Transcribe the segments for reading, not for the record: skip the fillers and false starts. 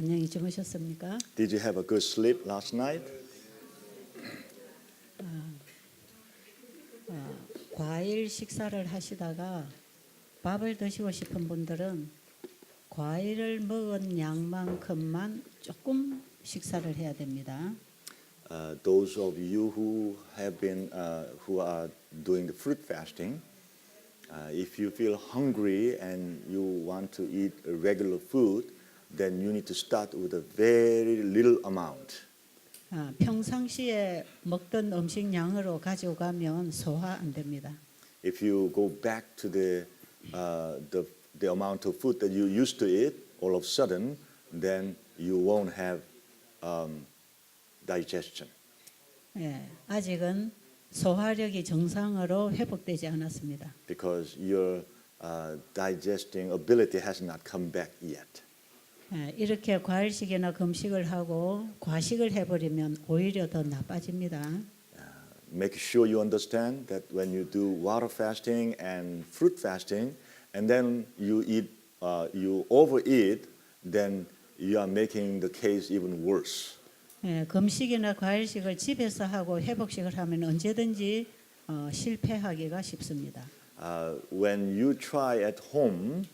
안녕히 주무셨습니까? Did you have a good sleep last night? 과일 식사를 하시다가 밥을 드시고 싶은 분들은 과일을 먹은 양만큼만 조금 식사를 해야 됩니다. Those of you who who are doing the fruit fasting, if you feel hungry and you want to eat regular food, then you need to start with a very little amount. 평상시에 먹던 음식 양으로 가지고 가면 소화 안 됩니다. If you go back to the amount of food that you used to eat, all of a sudden, then you won't have digestion. 아직은 소화력이 정상으로 회복되지 않았습니다. Because your digesting ability has not come back yet. 이렇게 과일식이나 금식을 하고 과식을 해버리면 오히려 더 나빠집니다. Make sure you understand that when you do water fasting and fruit fasting, and then you overeat, then you are making the case even worse. 금식이나 과일식을 집에서 하고 회복식을 하면 언제든지 실패하기가 쉽습니다. When you try at home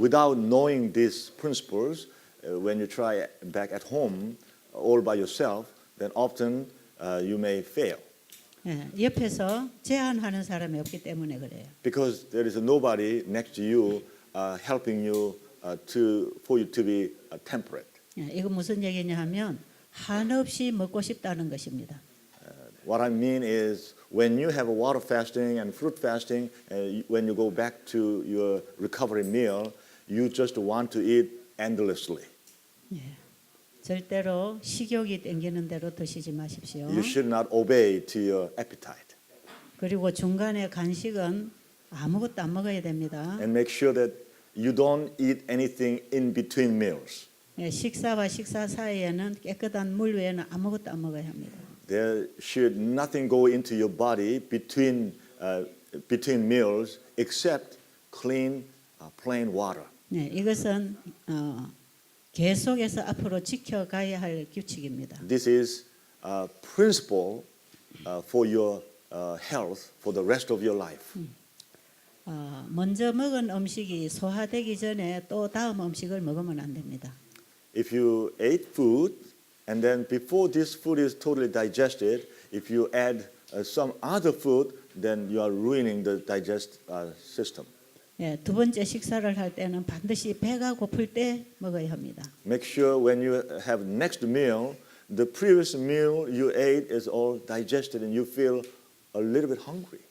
without knowing these principles, when you try back at home all by yourself, then often you may fail. 옆에서 제한하는 사람이 없기 때문에 그래요. Because there is nobody next to you helping you for you to be temperate. 이거 무슨 얘기냐 하면 한없이 먹고 싶다는 것입니다. What I mean is when you have a water fasting and fruit fasting, when you go back to your recovery meal, you just want to eat endlessly. 절대로 식욕이 땡기는 대로 드시지 마십시오. You should not obey to your appetite. 그리고 중간에 간식은 아무것도 안 먹어야 됩니다. And make sure that you don't eat anything in between meals. 식사와 식사 사이에는 깨끗한 물 외에는 아무것도 안 먹어야 합니다. There should nothing go into your body between meals except clean, plain water. 이것은 계속해서 앞으로 지켜가야 할 규칙입니다. This is a principle for your health for the rest of your life. 먼저 먹은 음식이 소화되기 전에 또 다음 음식을 먹으면 안 됩니다. If you ate food and then before this food is totally digested, if you add some other food, then you are ruining the digestive system. 두 번째 식사를 할 때는 반드시 배가 고플 때 먹어야 합니다. Make sure when you have next meal, the previous meal you ate is all digested and you feel a little bit hungry.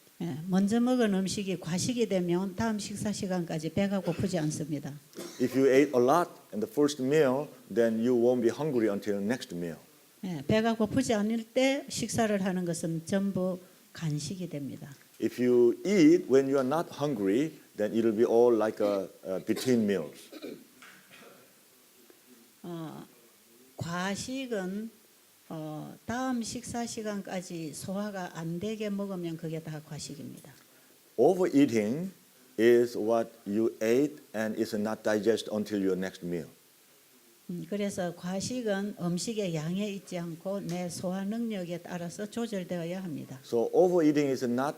먼저 먹은 음식이 과식이 되면 다음 식사 시간까지 배가 고프지 않습니다. If you ate a lot in the first meal, then you won't be hungry until next meal. 배가 고프지 않을 때 식사를 하는 것은 전부 간식이 됩니다. If you eat when you are not hungry, then it will be all like between meals. 과식은 다음 식사 시간까지 소화가 안 되게 먹으면 그게 다 과식입니다. Overeating is what you ate and is not digested until your next meal. 그래서 과식은 음식의 양에 있지 않고 내 소화 능력에 따라서 조절되어야 합니다. So overeating is not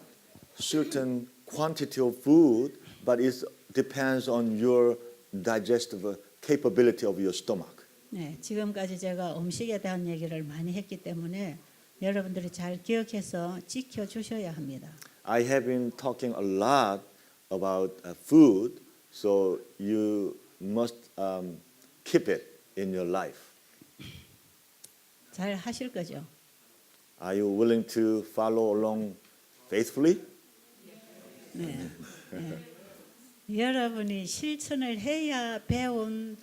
certain quantity of food, but it depends on your digestive capability of your stomach. 지금까지 제가 음식에 대한 얘기를 많이 했기 때문에 여러분들이 잘 기억해서 지켜주셔야 합니다. I have been talking a lot about food, so you must keep it in your life. 잘 하실 거죠? Are you willing to follow along faithfully? 네. 여러분이 실천을 해야 배운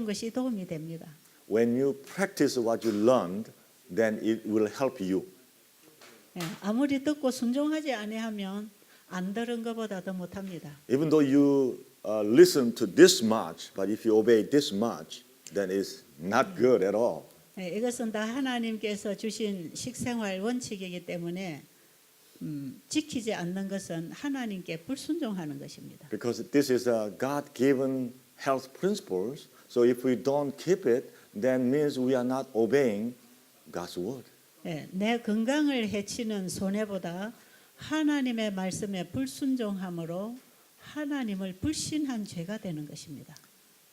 것이 도움이 됩니다. When you practice what you learned, then it will help you. 아무리 듣고 순종하지 아니하면 안 들은 것보다 더 못합니다. Even though you listen to this much, but if you obey this much, then it's not good at all. 이것은 다 하나님께서 주신 식생활 원칙이기 때문에 지키지 않는 것은 하나님께 불순종하는 것입니다. Because this is a God-given health principles. So if we don't keep it, then means we are not obeying God's word. 예, 내 건강을 해치는 손해보다 하나님의 말씀에 불순종함으로 하나님을 불신한 죄가 되는 것입니다.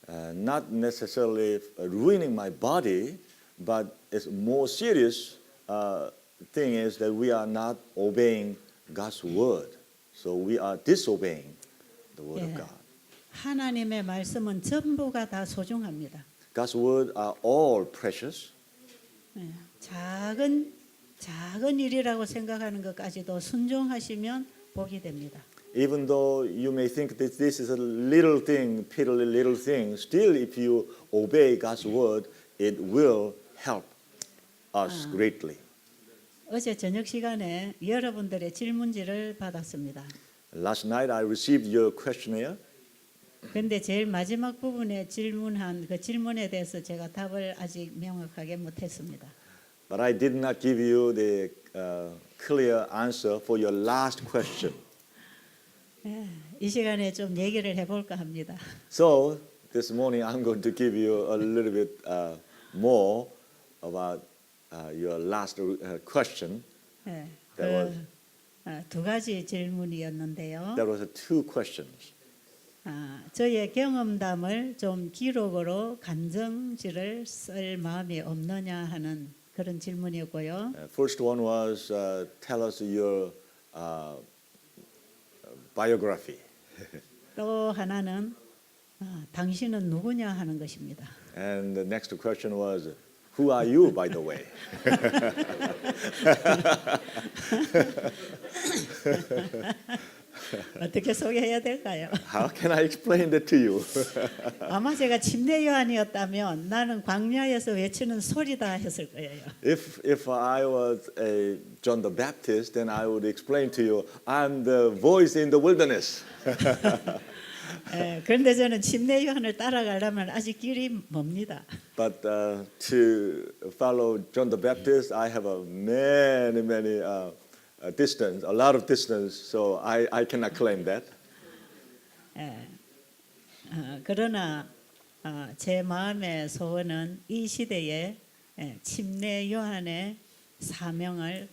Not necessarily ruining my body, but it's more serious thing is that we are not obeying God's word. So we are disobeying the word of 예, God. 하나님의 말씀은 전부가 다 소중합니다. God's word are all precious. 예, 작은 일이라고 생각하는 것까지도 순종하시면 복이 됩니다. Even though you may think that this is a little thing, piddly little thing, still if you obey God's word, it will help us greatly. 어제 저녁 시간에 여러분들의 질문지를 받았습니다. Last night I received your questionnaire. 그런데 제일 마지막 부분에 질문한 그 질문에 대해서 제가 답을 아직 명확하게 못했습니다. But I did not give you the clear answer for your last question. 예, 이 시간에 좀 얘기를 해볼까 합니다. So this morning I'm going to give you a little bit more about your last question. 예, That 두 가지 질문이었는데요. There was two questions. 저의 경험담을 좀 기록으로 간증지를 쓸 마음이 없느냐 하는 그런 질문이었고요. First one was tell us your biography. 또 하나는 당신은 누구냐 하는 것입니다. And the next question was, who are you, by the way? 어떻게 소개해야 될까요? How can I explain that to you? 아마 제가 침례 요한이었다면 나는 광야에서 외치는 소리다 했을 거예요. If I was a John the Baptist, then I would explain to you, I'm the voice in the wilderness. 예, 그런데 저는 침례 요한을 따라가려면 아직 길이 멉니다. But to follow John the Baptist, I have a many distance, a lot of distance, so I cannot claim that. 예, 그러나 제 마음의 소원은 이 시대에 침례 요한의 사명을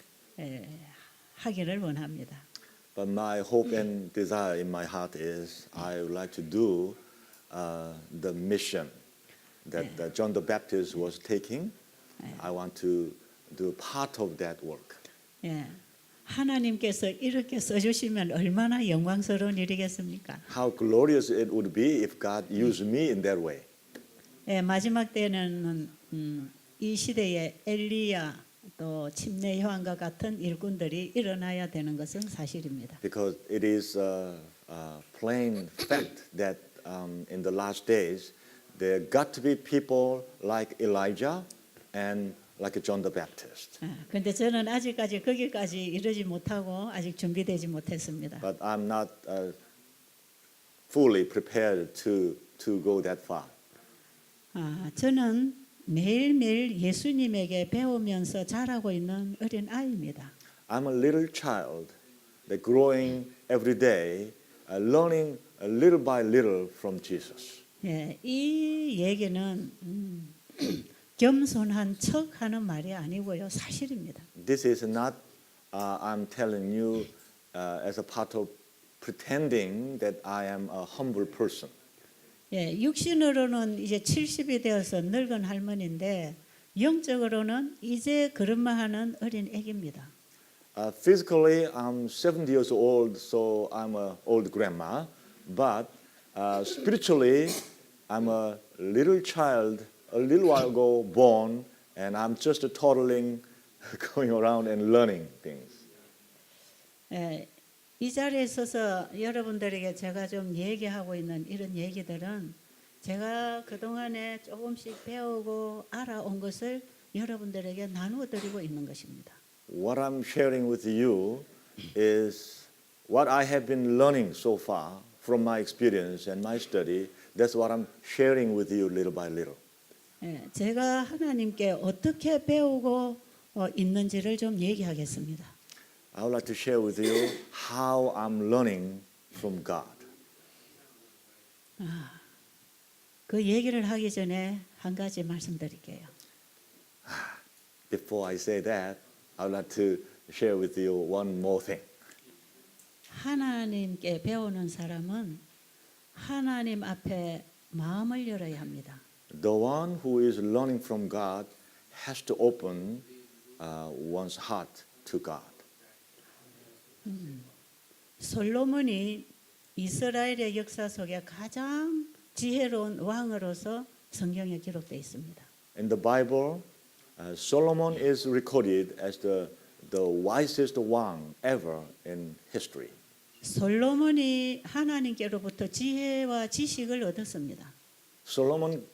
하기를 원합니다. But my hope and desire in my heart is I would like to do the mission that John the Baptist was taking. I want to do part of that work. 예, 하나님께서 이렇게 써주시면 얼마나 영광스러운 일이겠습니까? How glorious it would be if God used me in that way. 예, 마지막 때는 이 시대에 엘리야 또 침례 요한과 같은 일꾼들이 일어나야 되는 것은 사실입니다. Because it is a plain fact that in the last days there got to be people like Elijah and like John the Baptist. 그런데 저는 아직까지 거기까지 이르지 못하고 아직 준비되지 못했습니다. But I'm not fully prepared to go that far. 저는 매일매일 예수님에게 배우면서 자라고 있는 어린 아이입니다. I'm a little child that growing every day, learning little by little from Jesus. 예, 이 얘기는 겸손한 척하는 말이 아니고요, 사실입니다. This is not I'm telling you as a part of pretending that I am a humble person. 예, 육신으로는 이제 70이 되어서 늙은 할머니인데 영적으로는 이제 걸음마하는 어린 애기입니다. Physically, I'm 70 years old, so I'm an old grandma. But spiritually, I'm a little child, a little while ago born, and I'm just toddling, going around and learning things. 예, 이 자리에 있어서 여러분들에게 제가 좀 얘기하고 있는 이런 얘기들은 제가 그동안에 조금씩 배우고 알아온 것을 여러분들에게 나누어 드리고 있는 것입니다. What I'm sharing with you is what I have been learning so far from my experience and my study. That's what I'm sharing with you little by little. 예, 제가 하나님께 어떻게 배우고 있는지를 좀 얘기하겠습니다. I would like to share with you how I'm learning from God. 그 얘기를 하기 전에 한 가지 말씀드릴게요. Before I say that, I would like to share with you one more thing. 하나님께 배우는 사람은 하나님 앞에 마음을 열어야 합니다. The one who is learning from God has to open one's heart to God. 솔로몬이 이스라엘의 역사 속에 가장 지혜로운 왕으로서 성경에 기록되어 있습니다. In the Bible, Solomon is recorded as the wisest one ever in history. 솔로몬이 하나님께로부터 지혜와 지식을 얻었습니다. Solomon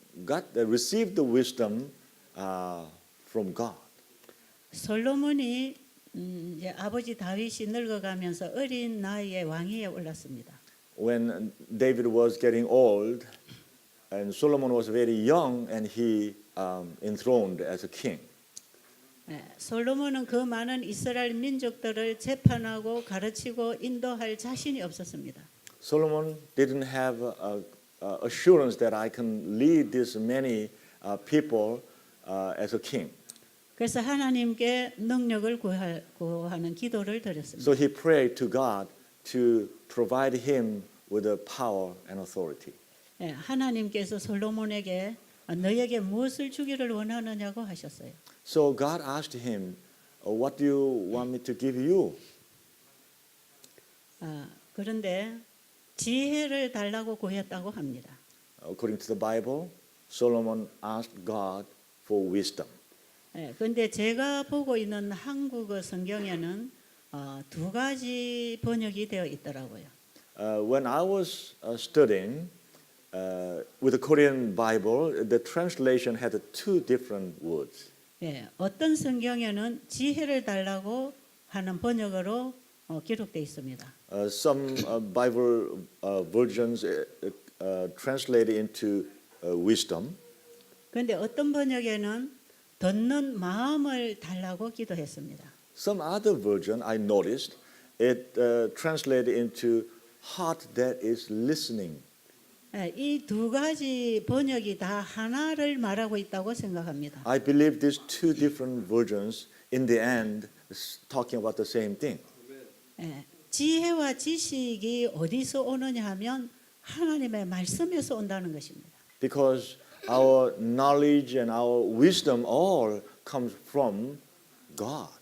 received the wisdom from God. 솔로몬이 이제 아버지 다윗이 늙어가면서 어린 나이에 왕위에 올랐습니다. When David was getting old, and Solomon was very young, and he enthroned as a king. 솔로몬은 그 많은 이스라엘 민족들을 재판하고 가르치고 인도할 자신이 없었습니다. Solomon didn't have assurance that I can lead this many people as a king. 그래서 하나님께 능력을 구하는 기도를 드렸습니다. So he prayed to God to provide him with the power and authority. 하나님께서 솔로몬에게 너에게 무엇을 주기를 원하느냐고 하셨어요. So God asked him, "What do you want me to give you?" 그런데 지혜를 달라고 구했다고 합니다. According to the Bible, Solomon asked God for wisdom. 그런데 제가 보고 있는 한국어 성경에는 두 가지 번역이 되어 있더라고요. When I was studying with the Korean Bible, the translation had two different words. 어떤 성경에는 지혜를 달라고 하는 번역으로 기록되어 있습니다. Some Bible versions translate into wisdom. 그런데 어떤 번역에는 듣는 마음을 달라고 기도했습니다. Some other version I noticed it translated into heart that is listening. 이 두 가지 번역이 다 하나를 말하고 있다고 생각합니다. I believe these two different versions in the end is talking about the same thing. 지혜와 지식이 어디서 오느냐 하면 하나님의 말씀에서 온다는 것입니다. Because our knowledge and our wisdom all comes from God.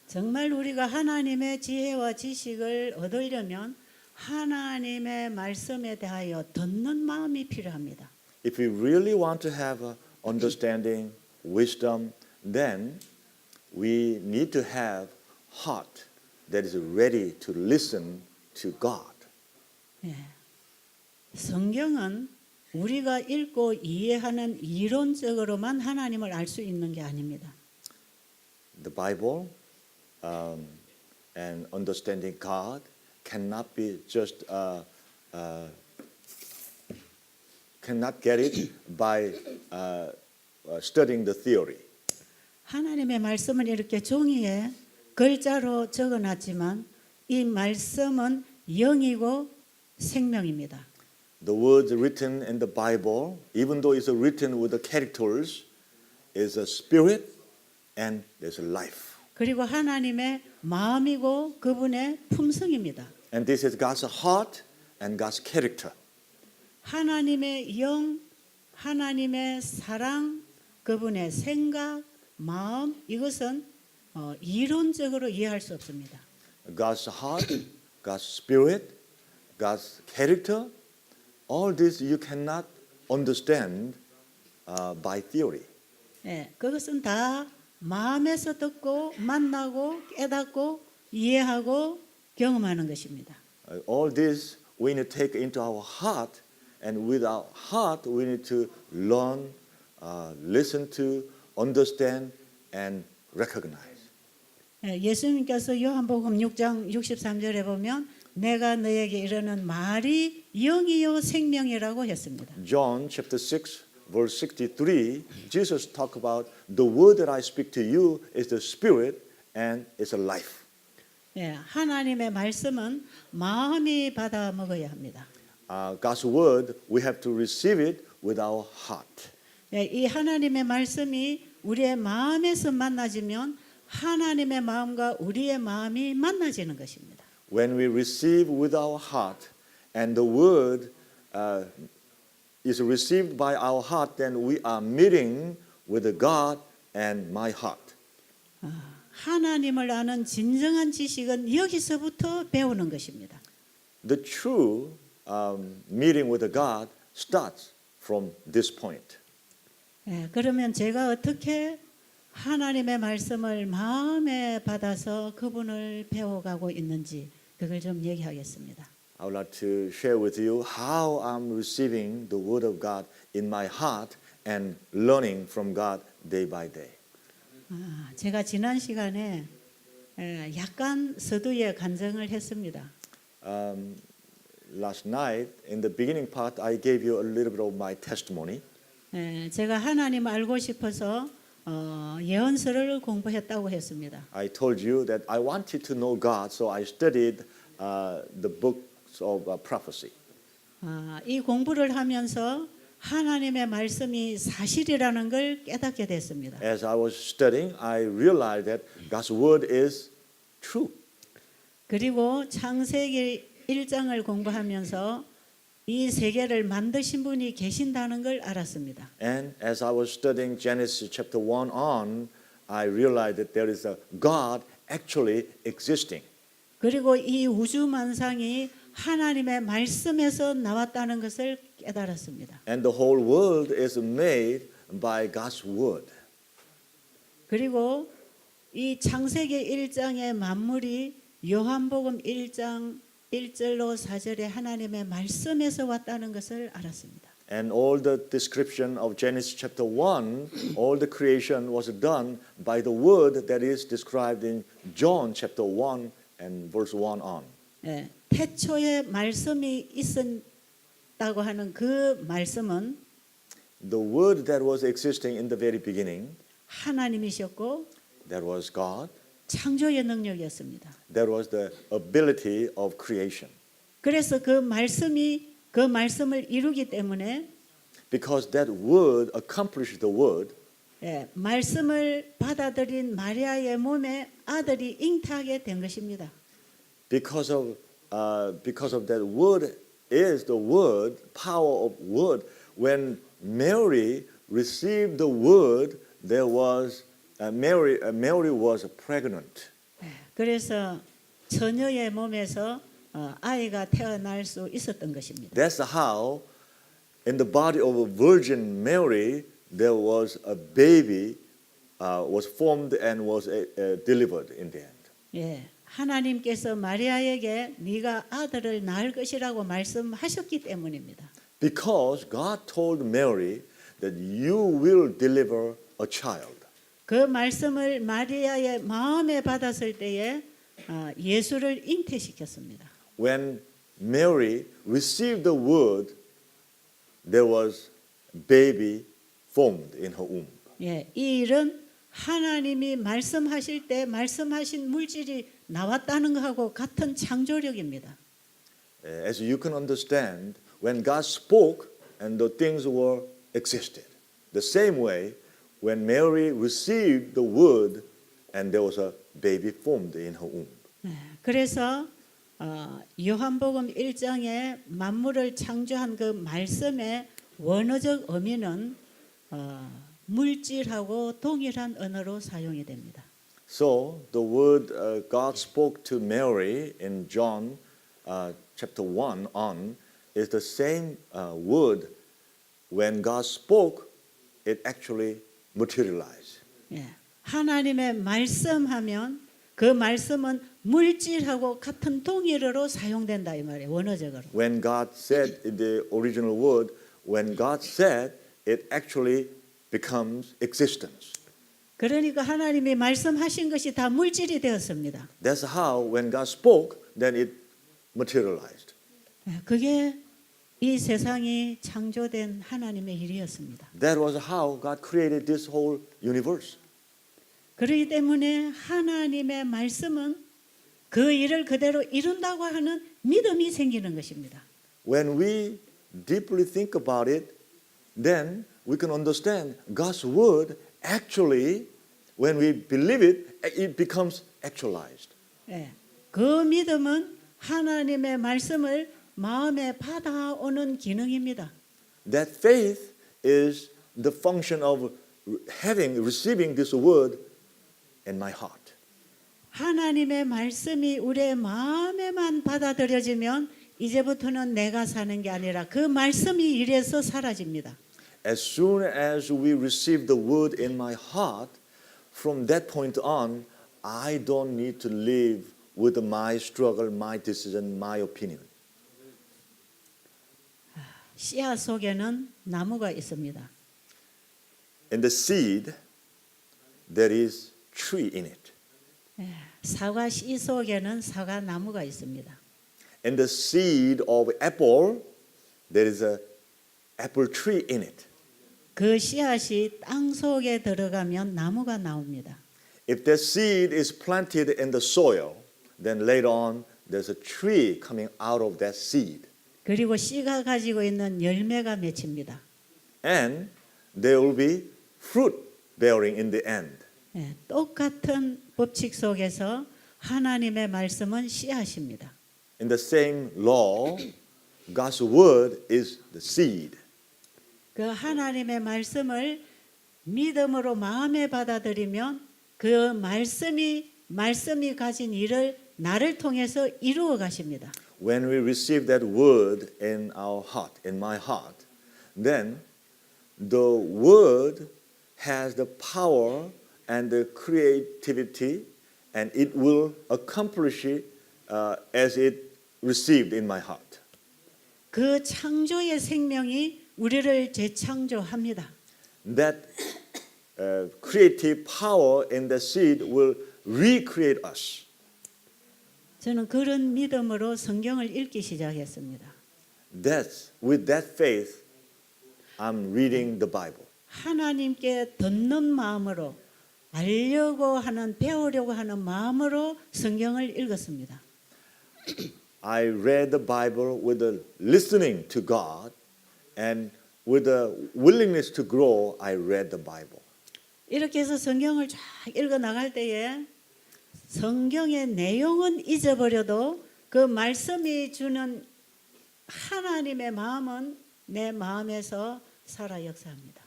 정말 우리가 하나님의 지혜와 지식을 얻으려면 하나님의 말씀에 대하여 듣는 마음이 필요합니다. If we really want to have understanding, wisdom, then we need to have heart that is ready to listen to God. 성경은 우리가 읽고 이해하는 이론적으로만 하나님을 알 수 있는 게 아닙니다. The Bible and understanding God cannot be just cannot get it by studying the theory. 하나님의 말씀을 이렇게 종이에 글자로 적어놨지만 이 말씀은 영이고 생명입니다. The words written in the Bible, even though it's written with the characters, is a spirit and there's a life. 그리고 하나님의 마음이고 그분의 품성입니다. And this is God's heart and God's character. 하나님의 영, 하나님의 사랑, 그분의 생각, 마음 이것은 이론적으로 이해할 수 없습니다. God's heart, God's spirit, God's character, all this you cannot understand by theory. 그것은 다 마음에서 듣고 만나고 깨닫고 이해하고 경험하는 것입니다. All this we need to take into our heart, and with our heart we need to learn, listen to, understand, and recognize. 예수님께서 요한복음 6장 63절에 보면 내가 너에게 이르는 말이 영이요 생명이라고 했습니다. John chapter 6 verse 63, Jesus talked about the word that I speak to you is the spirit and is a life. 하나님의 말씀은 마음이 받아 먹어야 합니다. God's word, we have to receive it with our heart. 예, 이 하나님의 말씀이 우리의 마음에서 만나지면 하나님의 마음과 우리의 마음이 만나지는 것입니다. When we receive with our heart and the word is received by our heart, then we are meeting with God and my heart. 하나님을 아는 진정한 지식은 여기서부터 배우는 것입니다. The true meeting with God starts from this point. 예, 그러면 제가 어떻게 하나님의 말씀을 마음에 받아서 그분을 배워가고 있는지 그걸 좀 얘기하겠습니다. I would like to share with you how I'm receiving the word of God in my heart and learning from God day by day. 제가 지난 시간에 약간 서두에 간증을 했습니다. Last night, in the beginning part, I gave you a little bit of my testimony. 제가 하나님 알고 싶어서 예언서를 공부했다고 했습니다. I told you that I wanted to know God, so I studied the books of prophecy. 이 공부를 하면서 하나님의 말씀이 사실이라는 걸 깨닫게 됐습니다. As I was studying, I realized that God's word is true. 그리고 창세기 1장을 공부하면서 이 세계를 만드신 분이 계신다는 걸 알았습니다. And as I was studying Genesis chapter 1 on, I realized that there is a God actually existing. 그리고 이 우주 만상이 하나님의 말씀에서 나왔다는 것을 깨달았습니다. And the whole world is made by God's word. 그리고 이 창세기 1장의 만물이 요한복음 1장 1절로 4절에 하나님의 말씀에서 왔다는 것을 알았습니다. And all the description of Genesis chapter 1, all the creation was done by the word that is described in John chapter 1 and verse 1 on. 예, 태초에 말씀이 있었다고 하는 그 말씀은 The word that was existing in the very beginning, 하나님이셨고 that was God. 창조의 능력이었습니다. That was the ability of creation. 그래서 그 말씀을 이루기 때문에 Because that word accomplished the word, 예, 말씀을 받아들인 마리아의 몸에 아들이 잉태하게 된 것입니다. because of that word is the word, power of word. When Mary received the word, there was Mary was pregnant. 예, 그래서 처녀의 몸에서 아이가 태어날 수 있었던 것입니다. That's how, in the body of a Virgin Mary, there was a baby was formed and was delivered in the end. 예, 하나님께서 마리아에게 네가 아들을 낳을 것이라고 말씀하셨기 때문입니다. Because God told Mary that you will deliver a child. 그 말씀을 마리아의 마음에 받았을 때에 예수를 잉태시켰습니다. When Mary received the word, there was a baby formed in her womb. 예, 이 일은 하나님이 말씀하실 때 말씀하신 물질이 나왔다는 것하고 같은 창조력입니다. As you can understand, when God spoke and the things were existed. The same way, when Mary received the word and there was a baby formed in her womb. 예, 그래서 요한복음 1장에 만물을 창조한 그 말씀의 원어적 의미는 물질하고 동일한 언어로 사용이 됩니다. So the word God spoke to Mary in John chapter 1 on is the same word. When God spoke, it actually materialized. 예, 하나님의 말씀하면 그 말씀은 물질하고 같은 동일어로 사용된다 이 말이에요. 원어적으로. When God said in the original word, when God said, it actually becomes existence. 그러니까 하나님이 말씀하신 것이 다 물질이 되었습니다. That's how when God spoke, then it materialized. 예, 그게 이 세상이 창조된 하나님의 일이었습니다. That was how God created this whole universe. 그렇기 때문에 하나님의 말씀은 그 일을 그대로 이룬다고 하는 믿음이 생기는 것입니다. When we deeply think about it, then we can understand God's word actually, when we believe it, it becomes actualized. 예, 그 믿음은 하나님의 말씀을 마음에 받아오는 기능입니다. That faith is the function of receiving this word in my heart. 하나님의 말씀이 우리의 마음에만 받아들여지면 이제부터는 내가 사는 게 아니라 그 말씀이 이래서 사라집니다. As soon as we receive the word in my heart, from that point on, I don't need to live with my struggle, my decision, my opinion. 씨앗 속에는 나무가 있습니다. In the seed, there is tree in it. 사과 씨 속에는 사과 나무가 있습니다. In the seed of apple, there is a apple tree in it. 그 씨앗이 땅 속에 들어가면 나무가 나옵니다. If that seed is planted in the soil, then later on there's a tree coming out of that seed. 그리고 씨가 가지고 있는 열매가 맺힙니다. And there will be fruit bearing in the end. 예, 똑같은 법칙 속에서 하나님의 말씀은 씨앗입니다. In the same law, God's word is the seed. 그 하나님의 말씀을 믿음으로 마음에 받아들이면 그 말씀이 가진 일을 나를 통해서 이루어 가십니다. When we receive that word in our heart, in my heart, then the word has the power and the creativity, and it will accomplish it as it received in my heart. 그 창조의 생명이 우리를 재창조합니다. That creative power in the seed will recreate us. 저는 그런 믿음으로 성경을 읽기 시작했습니다. With that faith, I'm reading the Bible. 하나님께 듣는 마음으로 알려고 하는 배우려고 하는 마음으로 성경을 읽었습니다. I read the Bible with a listening to God, and with a willingness to grow, I read the Bible. 이렇게 해서 성경을 쫙 읽어 나갈 때에 성경의 내용은 잊어버려도 그 말씀이 주는 하나님의 마음은 내 마음에서 살아 역사합니다.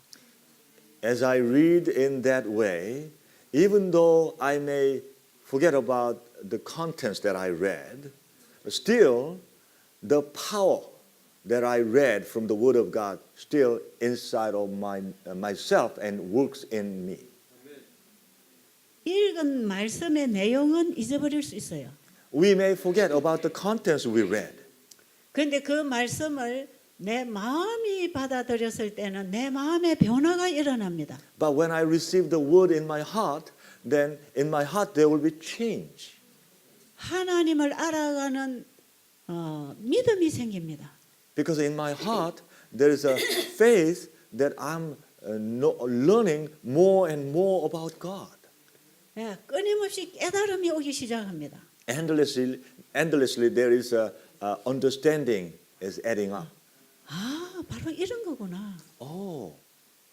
As I read in that way, even though I may forget about the contents that I read, still the power that I read from the Word of God still inside of myself and works in me. 읽은 말씀의 내용은 잊어버릴 수 있어요. We may forget about the contents we read. 그런데 그 말씀을 내 마음이 받아들였을 때는 내 마음의 변화가 일어납니다. But when I receive the Word in my heart, then in my heart there will be change. 하나님을 알아가는 믿음이 생깁니다. Because in my heart there is a faith that I'm learning more and more about God. 예, 끊임없이 깨달음이 오기 시작합니다. Endlessly there is a understanding is adding up. 아, 바로 이런 거구나. Oh,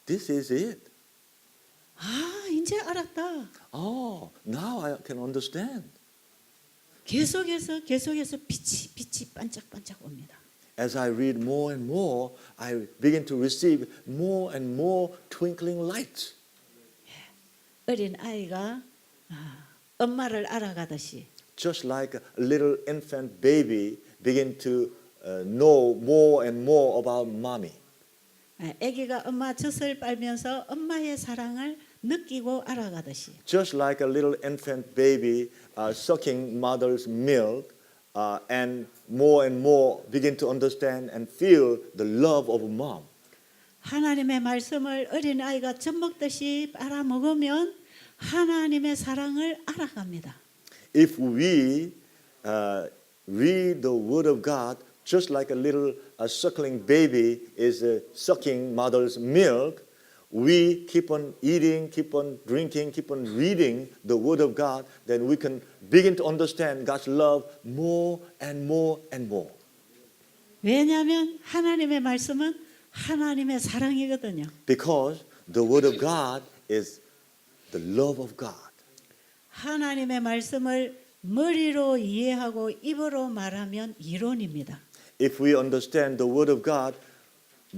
this is it. 아, 이제 알았다. Oh, now I can understand. 계속해서 빛이 반짝반짝 옵니다. As I read more and more, I begin to receive more and more twinkling lights. 어린 아이가 엄마를 알아가듯이 Just like a little infant baby begin to know more and more about mommy. 아기가 엄마 젖을 빨면서 엄마의 사랑을 느끼고 알아가듯이 Just like a little infant baby sucking mother's milk and more begin to understand and feel the love of mom. 하나님의 말씀을 어린 아이가 젖 먹듯이 빨아먹으면 하나님의 사랑을 알아갑니다. If we read the Word of God just like a little suckling baby is sucking mother's milk, we keep on eating, keep on drinking, keep on reading the Word of God, then we can begin to understand God's love more and more and more. 왜냐하면 하나님의 말씀은 하나님의 사랑이거든요. Because the Word of God is the love of God. 하나님의 말씀을 머리로 이해하고 입으로 말하면 이론입니다. If we understand the Word of God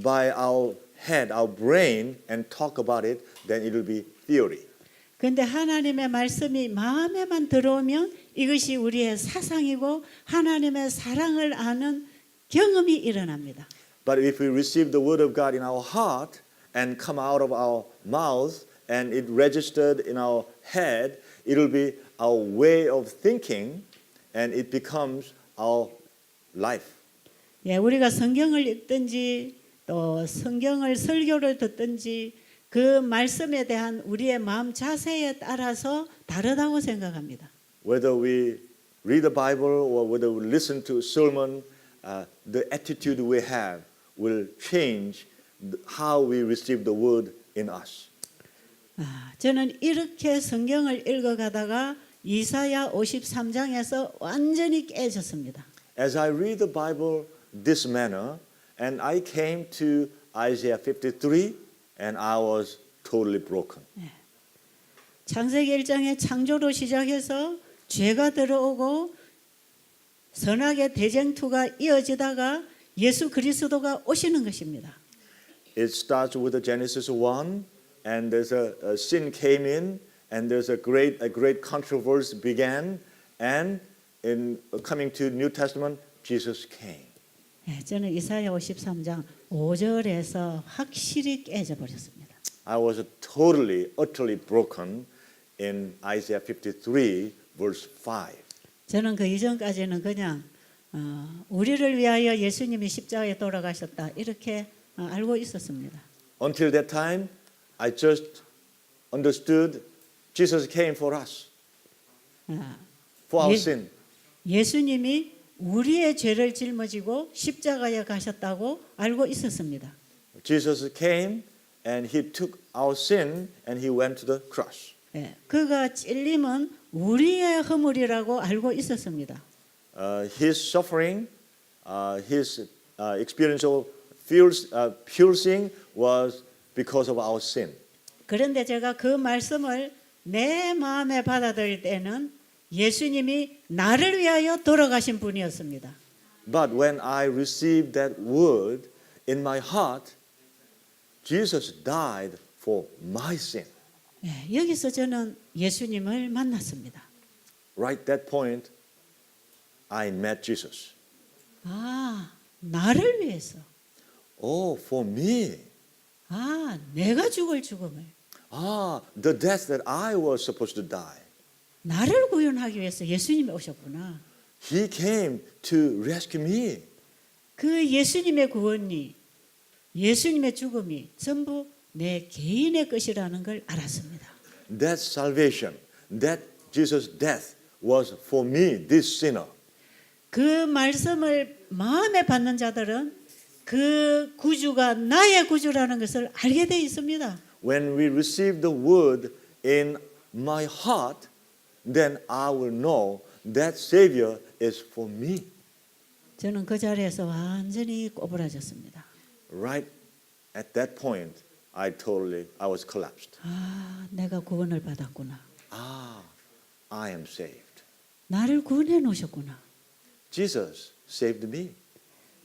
by our head, our brain, and talk about it, then it will be theory. 그런데 하나님의 말씀이 마음에만 들어오면 이것이 우리의 사상이고 하나님의 사랑을 아는 경험이 일어납니다. But if we receive the Word of God in our heart and come out of our mouth and it registered in our head, it will be our way of thinking and it becomes our life. 예, 우리가 성경을 읽든지 또 성경을 설교를 듣든지 그 말씀에 대한 우리의 마음 자세에 따라서 다르다고 생각합니다. Whether we read the Bible or whether we listen to a sermon, the attitude we have will change how we receive the word in us. 저는 이렇게 성경을 읽어가다가 이사야 53장에서 완전히 깨졌습니다. As I read the Bible this manner, and I came to Isaiah 53, and I was totally broken. 창세기 1장의 창조로 시작해서 죄가 들어오고 선악의 대쟁투가 이어지다가 예수 그리스도가 오시는 것입니다. It starts with the Genesis 1, and there's a sin came in, and there's a great controversy began, and in coming to New Testament, Jesus came. 저는 이사야 53장 5절에서 확실히 깨져버렸습니다. I was totally, utterly broken in Isaiah 53, verse 5. 저는 그 이전까지는 그냥 우리를 위하여 예수님이 십자가에 돌아가셨다 이렇게 알고 있었습니다. Until that time, I just understood Jesus came for us, for our 예- sin. 예수님이 우리의 죄를 짊어지고 십자가에 가셨다고 알고 있었습니다. Jesus came and he took our sin and he went to the cross. 예, 그가 찔림은 우리의 허물이라고 알고 있었습니다. His suffering, his experience of piercing was because of our sin. 그런데 제가 그 말씀을 내 마음에 받아들일 때는 예수님이 나를 위하여 돌아가신 분이었습니다. But when I received that word in my heart, Jesus died for my sin. 예, 여기서 저는 예수님을 만났습니다. Right that point, I met Jesus. 나를 위해서. Oh, for me. 내가 죽을 죽음을. The death that I was supposed to die. 나를 구원하기 위해서 예수님이 오셨구나. He came to rescue me. 그 예수님의 구원이, 예수님의 죽음이 전부 내 개인의 것이라는 걸 알았습니다. That salvation, that Jesus' death was for me, this sinner. 그 말씀을 마음에 받는 자들은 그 구주가 나의 구주라는 것을 알게 돼 있습니다. When we receive the word in my heart, then I will know that Savior is for me. 저는 그 자리에서 완전히 꼬부라졌습니다. Right at that point, I was collapsed. 내가 구원을 받았구나. I am saved. 나를 구원해 놓으셨구나. Jesus saved me.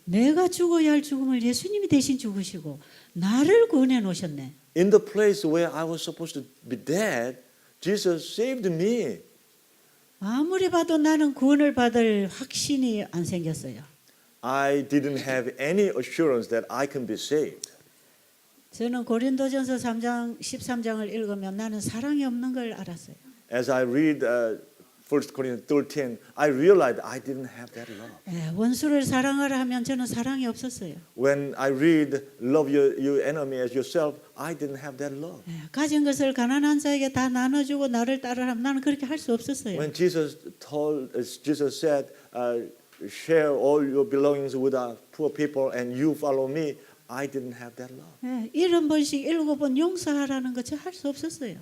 내가 죽어야 할 죽음을 예수님이 대신 죽으시고 나를 구원해 놓으셨네. In the place where I was supposed to be dead, Jesus saved me. 아무리 봐도 나는 구원을 받을 확신이 안 생겼어요. I didn't have any assurance that I can be saved. 저는 고린도전서 3장 13장을 읽으면 나는 사랑이 없는 걸 알았어요. As I read 1 Corinthians 13, I realized I didn't have that love. 원수를 사랑하라 하면 저는 사랑이 없었어요. When I read love your enemy as yourself, I didn't have that love. 가진 것을 가난한 자에게 다 나눠주고 나를 따르라 나는 그렇게 할 수 없었어요. When Jesus said, share all your belongings with our poor people and you follow me, I didn't have that love. 70번씩 7번 용서하라는 거 저 할 수 없었어요.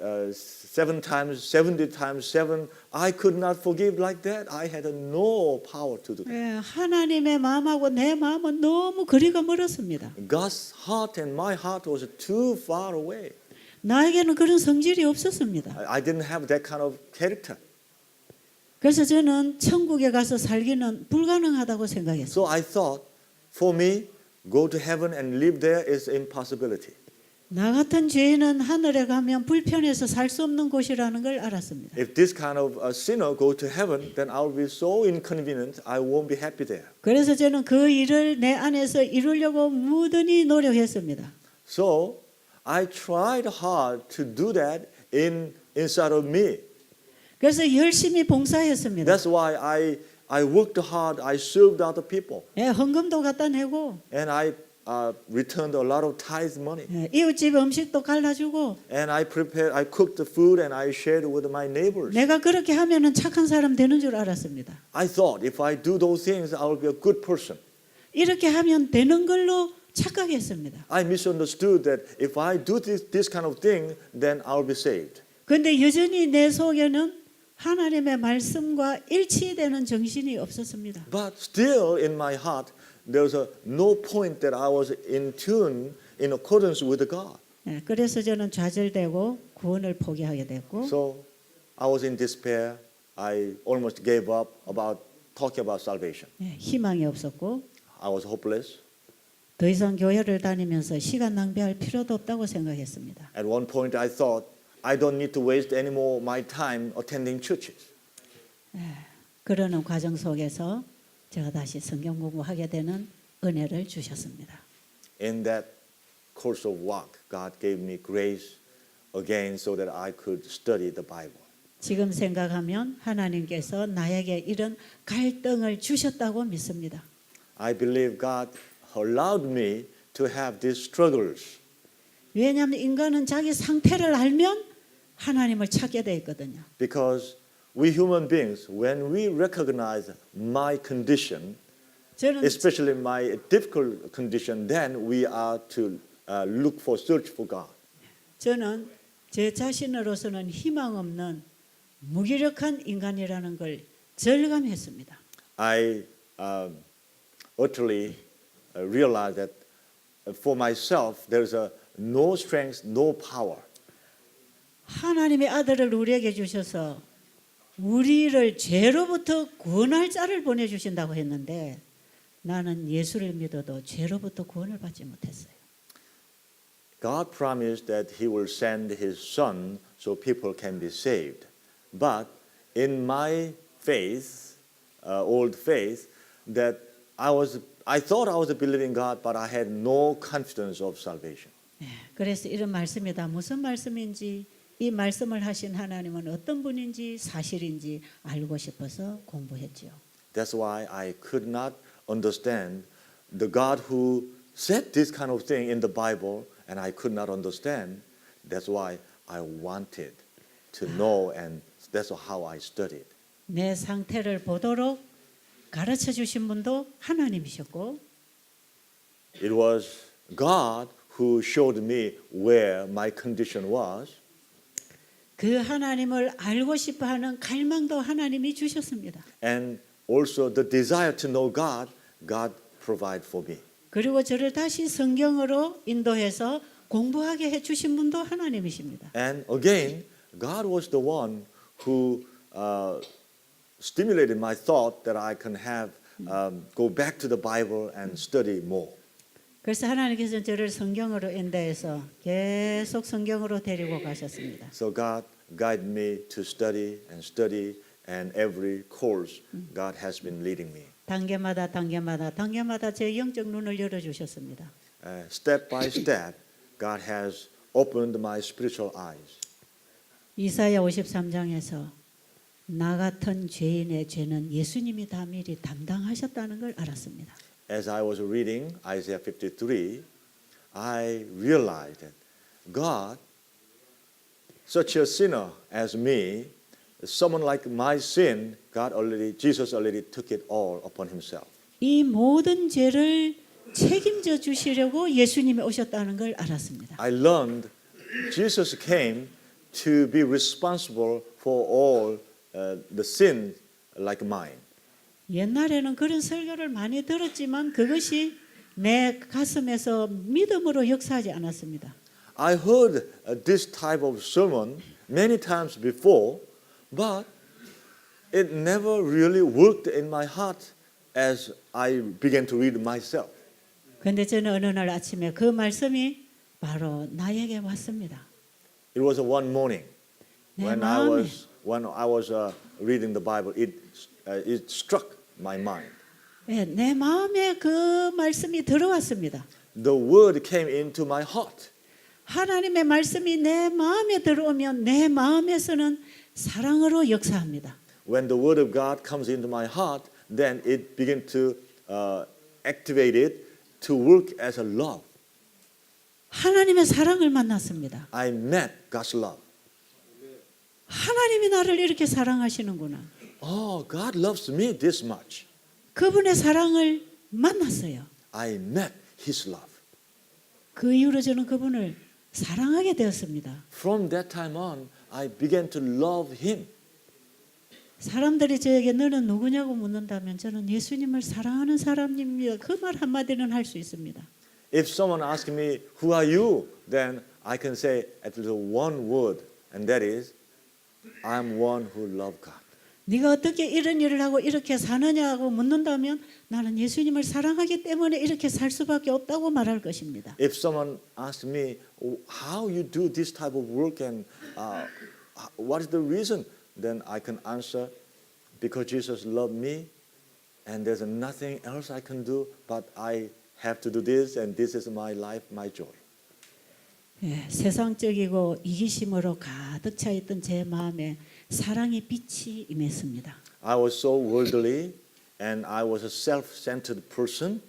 7 times, 70 times 7, I could not forgive like that. I had no power to do that. 예, 하나님의 마음하고 내 마음은 너무 거리가 멀었습니다. God's heart and my heart was too far away. 나에게는 그런 성질이 없었습니다. I didn't have that kind of character. 그래서 저는 천국에 가서 살기는 불가능하다고 생각했어요. So I thought, for me, go to heaven and live there is impossibility. 나 같은 죄인은 하늘에 가면 불편해서 살 수 없는 곳이라는 걸 알았습니다. If this kind of a sinner go to heaven, then I will be so inconvenient. I won't be happy there. 그래서 저는 그 일을 내 안에서 이루려고 무던히 노력했습니다. So I tried hard to do that inside of me. 그래서 열심히 봉사했습니다. That's why I worked hard. I served other people, 예, 헌금도 갖다 내고 and I returned a lot of tithe money. 예, 이웃집 음식도 갈라주고 And I cooked the food and I shared with my neighbors. 내가 그렇게 하면은 착한 사람 되는 줄 알았습니다. I thought if I do those things, I will be a good person. 이렇게 하면 되는 걸로 착각했습니다. I misunderstood that if I do this kind of thing, then I will be saved. 그런데 여전히 내 속에는 하나님의 말씀과 일치되는 정신이 없었습니다. But still in my heart, there was no point that I was in tune, in accordance with God. 예, 그래서 저는 좌절되고 구원을 포기하게 됐고 So I was in despair. I almost gave up about talking about salvation. 예, 희망이 없었고 I was hopeless. 더 이상 교회를 다니면서 시간 낭비할 필요도 없다고 생각했습니다. At one point, I thought I don't need to waste any more my time attending churches. 그러는 과정 속에서 제가 다시 성경 공부하게 되는 은혜를 주셨습니다. In that course of walk, God gave me grace again so that I could study the Bible. 지금 생각하면 하나님께서 나에게 이런 갈등을 주셨다고 믿습니다. I believe God allowed me to have these struggles 왜냐하면 인간은 자기 상태를 알면 하나님을 찾게 돼 있거든요. because we human beings, when we recognize my condition, 저는 especially my difficult condition, then we are to search for God. 저는 제 자신으로서는 희망 없는 무기력한 인간이라는 걸 절감했습니다. I utterly realized that for myself there is no strength, no power. 하나님의 아들을 우리에게 주셔서 우리를 죄로부터 구원할 자를 보내주신다고 했는데 나는 예수를 믿어도 죄로부터 구원을 받지 못했어요. God promised that He will send His Son so people can be saved. But in my faith, old faith, that I thought I was believing God, but I had no confidence of salvation. 그래서 이런 말씀이다. 무슨 말씀인지 이 말씀을 하신 하나님은 어떤 분인지 사실인지 알고 싶어서 공부했죠. That's why I could not understand the God who said this kind of thing in the Bible, and I could not understand. That's why I wanted to know, and that's how I studied. 내 상태를 보도록 가르쳐 주신 분도 하나님이셨고 It was God who showed me where my condition was. 그 하나님을 알고 싶어하는 갈망도 하나님이 주셨습니다. And also the desire to know God, God provided for me. 그리고 저를 다시 성경으로 인도해서 공부하게 해주신 분도 하나님이십니다. And again, God was the one who stimulated my thought that I can go back to the Bible and study more. 그래서 하나님께서 저를 성경으로 인도해서 계속 성경으로 데리고 가셨습니다. So God guided me to study, and every course God has been leading me. 단계마다 제 영적 눈을 열어주셨습니다. Step by step, God has opened my spiritual eyes. 이사야 53장에서 나 같은 죄인의 죄는 예수님이 다 미리 담당하셨다는 걸 알았습니다. As I was reading Isaiah 53, I realized that God, such a sinner as me, someone like my sin, Jesus already took it all upon Himself. 이 모든 죄를 책임져 주시려고 예수님이 오셨다는 걸 알았습니다. I learned Jesus came to be responsible for all the sin like mine. 옛날에는 그런 설교를 많이 들었지만 그것이 내 가슴에서 믿음으로 역사하지 않았습니다. I heard this type of sermon many times before, but it never really worked in my heart as I began to read myself. 그런데 저는 어느 날 아침에 그 말씀이 바로 나에게 왔습니다. It was one morning 내 when 마음에 I was reading the Bible. It struck my mind. 예, 내 마음에 그 말씀이 들어왔습니다. The word came into my heart. 하나님의 말씀이 내 마음에 들어오면 내 마음에서는 사랑으로 역사합니다. When the word of God comes into my heart, then it begins to activate it to work as a love. 하나님의 사랑을 만났습니다. I met God's love. 하나님이 나를 이렇게 사랑하시는구나. Oh, God loves me this much. 그분의 사랑을 만났어요. I met His love. 그 이후로 저는 그분을 사랑하게 되었습니다. From that time on, I began to love Him. 사람들이 저에게 너는 누구냐고 묻는다면 저는 예수님을 사랑하는 사람입니다. 그 말 한마디는 할 수 있습니다. If someone asks me, who are you? Then I can say at least one word, and that is, I'm one who loves God. 네가 어떻게 이런 일을 하고 이렇게 사느냐고 묻는다면 나는 예수님을 사랑하기 때문에 이렇게 살 수밖에 없다고 말할 것입니다. If someone asks me, how you do this type of work and what is the reason? Then I can answer, because Jesus loved me and there's nothing else I can do, but I have to do this and this is my life, my joy. 예, 세상적이고 이기심으로 가득 차 있던 제 마음에 사랑의 빛이 임했습니다. I was so worldly and I was a self-centered person,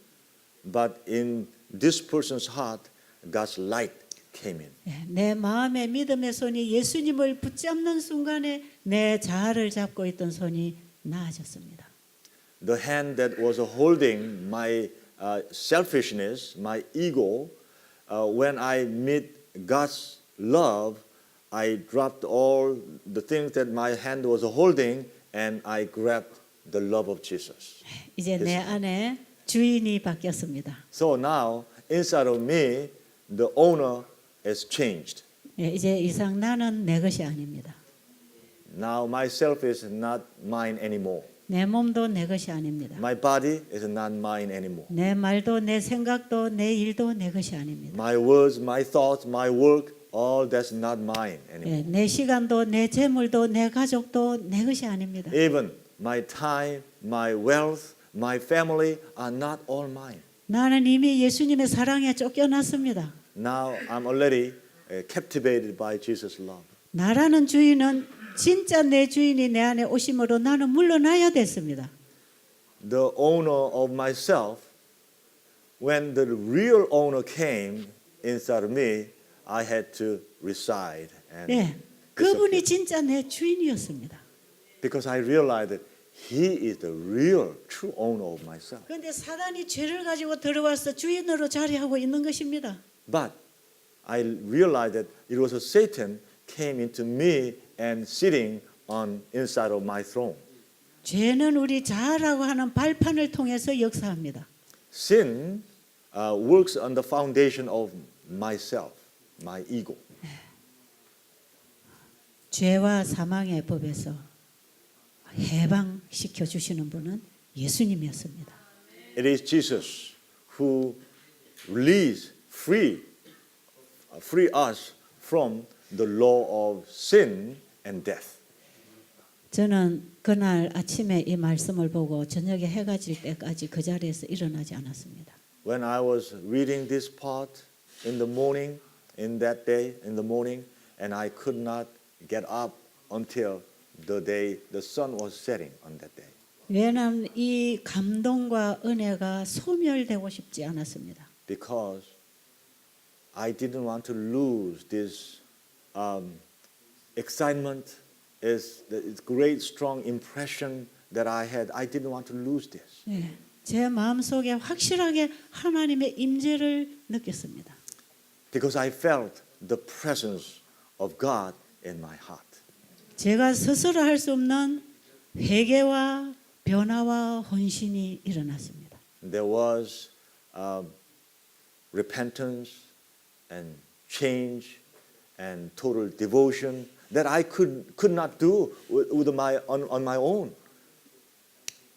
but in this person's heart, God's light came in. 예, 내 마음의 믿음의 손이 예수님을 붙잡는 순간에 내 자아를 잡고 있던 손이 나아졌습니다. The hand that was holding my selfishness, my ego, when I meet God's love, I dropped all the things that my hand was holding and I grabbed the love of Jesus. 이제 내 안에 주인이 바뀌었습니다. So now, inside of me, the owner has changed. 예, 이제 이상 나는 내 것이 아닙니다. Now myself is not mine anymore. 내 몸도 내 것이 아닙니다. My body is not mine anymore. 내 말도 내 생각도 내 일도 내 것이 아닙니다. My words, my thoughts, my work, all that's not mine anymore. 예, 내 시간도 내 재물도 내 가족도 내 것이 아닙니다. Even my time, my wealth, my family are not all mine. 나는 이미 예수님의 사랑에 쫓겨났습니다. Now I'm already captivated by Jesus' love. 나라는 주인은 진짜 내 주인이 내 안에 오심으로 나는 물러나야 됐습니다. The owner of myself, when the real owner came inside of me, I had to reside. And 예, 그분이 진짜 내 주인이었습니다. because I realized that He is the real, true owner of myself. 그런데 사단이 죄를 가지고 들어와서 주인으로 자리하고 있는 것입니다. But I realized that it was Satan came into me and sitting on inside of my throne. 죄는 우리 자아라고 하는 발판을 통해서 역사합니다. Sin works on the foundation of myself, my ego. 죄와 사망의 법에서 해방시켜 주시는 분은 예수님이었습니다. It is Jesus who free us from the law of sin and death. 저는 그날 아침에 이 말씀을 보고 저녁에 해가 질 때까지 그 자리에서 일어나지 않았습니다. When I was reading this part in the morning, in that day, in the morning, and I could not get up until the day the sun was setting on that day. 왜냐하면 이 감동과 은혜가 소멸되고 싶지 않았습니다. Because I didn't want to lose this excitement, is the great strong impression that I had. I didn't want to lose this. 네, 제 마음속에 확실하게 하나님의 임재를 느꼈습니다. Because I felt the presence of God in my heart. 제가 스스로 할 수 없는 회개와 변화와 헌신이 일어났습니다. There was repentance and change and total devotion that I could not do on my own.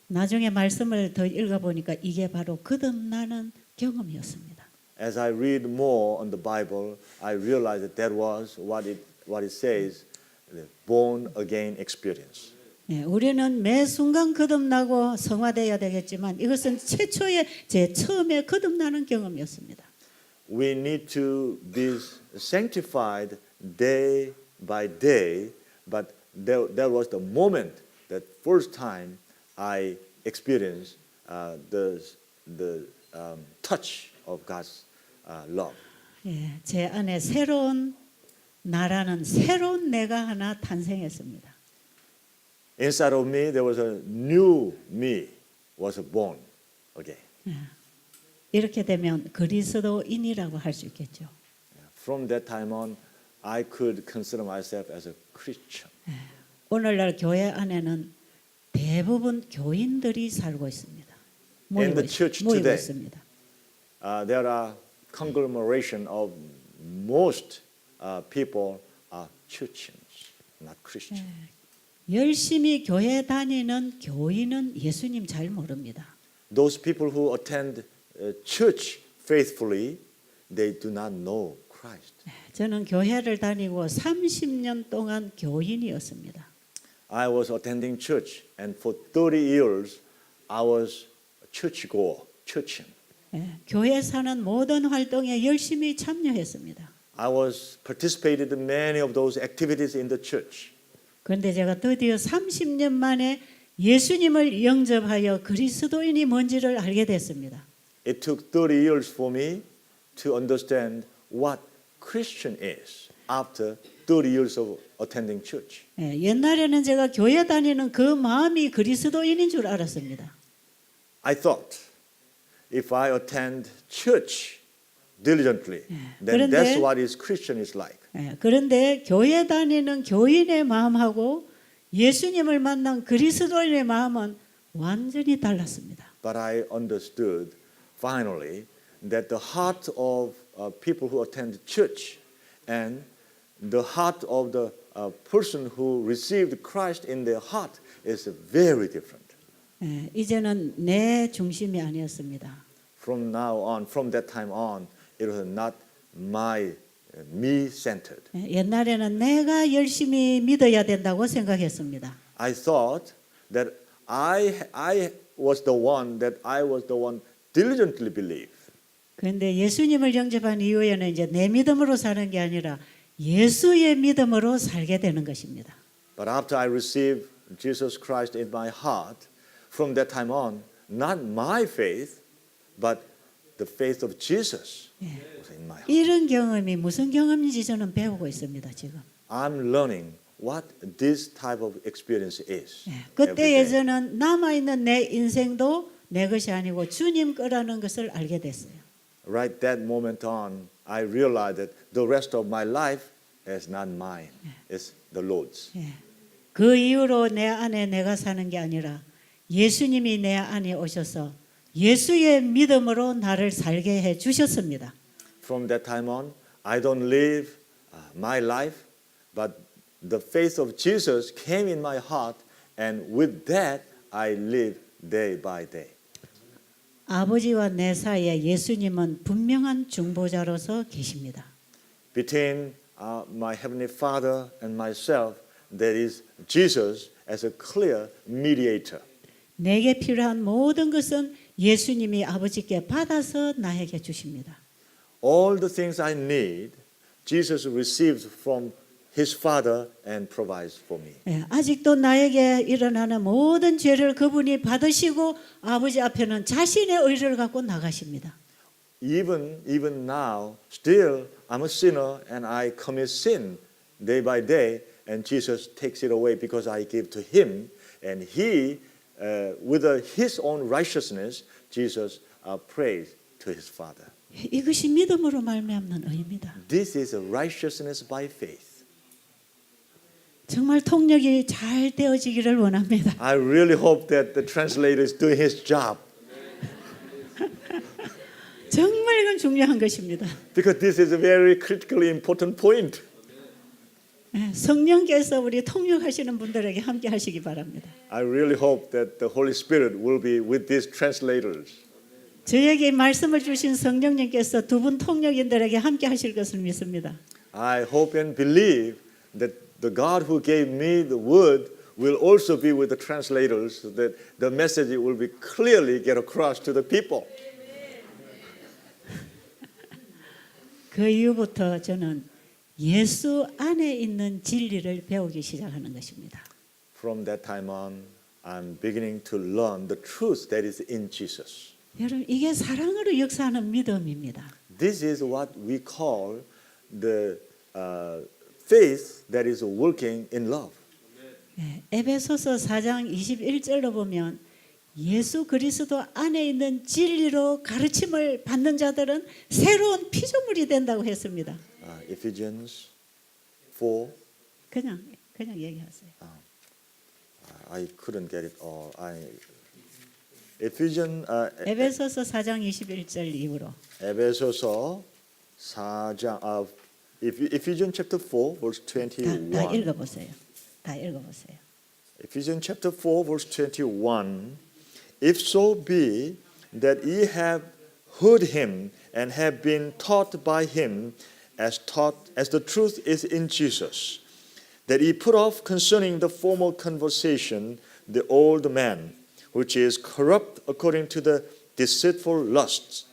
나중에 말씀을 더 읽어보니까 이게 바로 거듭나는 경험이었습니다. As I read more on the Bible, I realized that was what it says, the born again experience. 예, 우리는 매 순간 거듭나고 성화되어야 되겠지만 이것은 최초의 제 처음에 거듭나는 경험이었습니다. We need to be sanctified day by day, but there was the moment, that first time I experienced the touch of God's love. 예, 제 안에 새로운 나라는 새로운 내가 하나 탄생했습니다. Inside of me, there was a new me was born again. 이렇게 되면 그리스도인이라고 할 수 있겠죠. From that time on, I could consider myself as a Christian. 오늘날 교회 안에는 대부분 교인들이 살고 있습니다. In the church 모이고 today, 있습니다. There are conglomeration of most people are Christians, not Christians. 열심히 교회 다니는 교인은 예수님 잘 모릅니다. Those people who attend church faithfully, they do not know Christ. 저는 교회를 다니고 30년 동안 교인이었습니다. I was attending church, and for 30 years, I was a churchgoer, churchian. 교회 사는 모든 활동에 열심히 참여했습니다. I was participated in many of those activities in the church. 그런데 제가 드디어 30년 만에 예수님을 영접하여 그리스도인이 뭔지를 알게 됐습니다. It took 30 years for me to understand what Christian is after 30 years of attending church. 옛날에는 제가 교회 다니는 그 마음이 그리스도인인 줄 알았습니다. I thought if I attend church diligently, then that's what is Christian is like. 그런데 교회 다니는 교인의 마음하고 예수님을 만난 그리스도인의 마음은 완전히 달랐습니다. But I understood finally that the heart of people who attend church and the heart of the person who received Christ in their heart is very different. 이제는 내 중심이 아니었습니다. From now on, from that time on, it was not me-centered. 옛날에는 내가 열심히 믿어야 된다고 생각했습니다. I thought that I was the one diligently believe. 그런데 예수님을 영접한 이후에는 이제 내 믿음으로 사는 게 아니라 예수의 믿음으로 살게 되는 것입니다. But after I received Jesus Christ in my heart, from that time on, not my faith, but the faith of Jesus was in my heart. 이런 경험이 무슨 경험인지 저는 배우고 있습니다, 지금. I'm learning what this type of experience is. 그때에 every day. 저는 남아있는 내 인생도 내 것이 아니고 주님 거라는 것을 알게 됐어요. Right that moment on, I realized that the rest of my life is not mine, it's the Lord's. 그 이후로 내 안에 내가 사는 게 아니라 예수님이 내 안에 오셔서 예수의 믿음으로 나를 살게 해 주셨습니다. From that time on, I don't live my life, but the faith of Jesus came in my heart, and with that, I live day by day. 아버지와 내 사이에 예수님은 분명한 중보자로서 계십니다. Between my heavenly Father and myself, there is Jesus as a clear mediator. 내게 필요한 모든 것은 예수님이 아버지께 받아서 나에게 주십니다. All the things I need, Jesus receives from His Father and provides for me. 아직도 나에게 일어나는 모든 죄를 그분이 받으시고 아버지 앞에는 자신의 의를 갖고 나가십니다. Even now, still I'm a sinner and I commit sin day by day, and Jesus takes it away because I give to Him, and He, with His own righteousness, Jesus prays to His Father. 이것이 믿음으로 말미암는 의입니다. This is a righteousness by faith. 정말 통역이 잘 되어지기를 원합니다. I really hope that the translator is doing his job 정말 이건 중요한 것입니다. because this is a very critically important point. 예, 성령께서 우리 통역하시는 분들에게 함께 하시기 바랍니다. I really hope that the Holy Spirit will be with these translators. 저에게 말씀을 주신 성령님께서 두 분 통역인들에게 함께 하실 것을 믿습니다. I hope and believe that the God who gave me the word will also be with the translators so that the message will be clearly get across to the people. 그 이후부터 저는 예수 안에 있는 진리를 배우기 시작하는 것입니다. From that time on, I'm beginning to learn the truth that is in Jesus. 여러분 이게 사랑으로 역사하는 믿음입니다. This is what we call the faith that is working in love. 예, 에베소서 4장 21절로 보면 예수 그리스도 안에 있는 진리로 가르침을 받는 자들은 새로운 피조물이 된다고 했습니다. Ephesians 4. 그냥 얘기하세요. I couldn't get it all. Ephesians 에베소서 4장 21절 이후로 에베소서 4장 Ephesians chapter 4 verse 다 21. 읽어보세요. 다 읽어보세요. Ephesians chapter 4 verse 21. If so be that ye have heard him and have been taught by him as the truth is in Jesus, that ye put off concerning the former conversation the old man, which is corrupt according to the deceitful lusts,